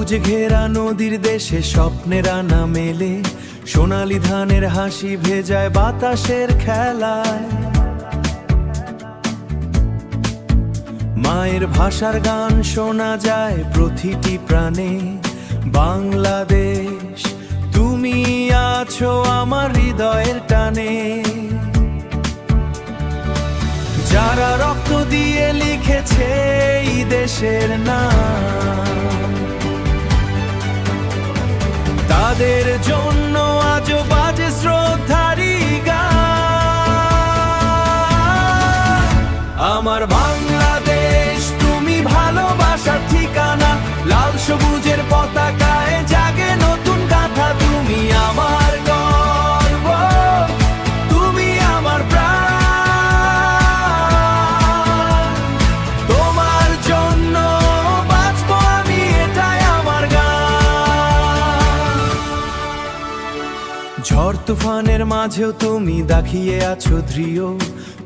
সবুজ ঘেরা নদীর দেশে স্বপ্নের আনা মেলে, সোনালি ধানের হাসি ভেজায় বাতাসের খেলায়। মায়ের ভাষার গান শোনা যায় প্রতিটি প্রাণে। বাংলাদেশ তুমি আছো আমার হৃদয়ের টানে। যারা রক্ত দিয়ে লিখেছে এই দেশের নাম, তাদের জন্য আজও বাজে শ্রদ্ধারি গান। আমার বাংলাদেশ তুমি ভালোবাসার ঠিকানা, লাল সবুজের পতাকায় জাগে নতুন গাথা। তুমি আমার গর্ব, তুমি আমার প্রাণ, তোমার জন্য বাঁচবো আমি, এটাই আমার গান। ঝড় তুফানের মাঝেও তুমি দেখিয়ে আছো দৃঢ়,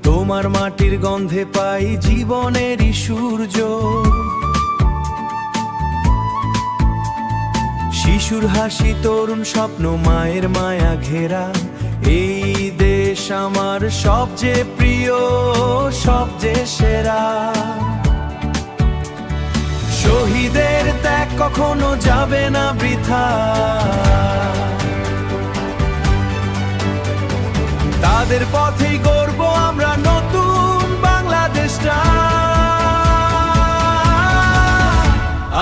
তোমার মাটির গন্ধে পাই জীবনেরই সূর্য। শিশুর হাসি, তরুণ স্বপ্ন, মায়ের মায়া ঘেরা, এই দেশ আমার সবচেয়ে প্রিয়, সবচেয়ে সেরা। শহীদের ত্যাগ কখনো যাবে না বৃথা, তাদের পথেই গড়ব আমরা নতুন বাংলাদেশটা।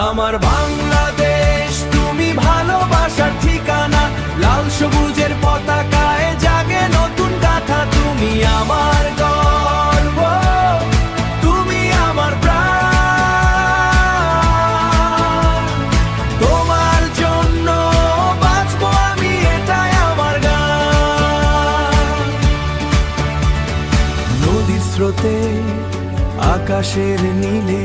আমার বাংলাদেশ তুমি ভালোবাসার ঠিকানা, লাল সবুজের পতাকায় জাগে নতুন গাথা। তুমি আমার গর্ব, তুমি আমার প্রাণ, তোমার জন্য বাঁচবো আমি, এটাই আমার গান। নদীর স্রোতে, আকাশের নীলে,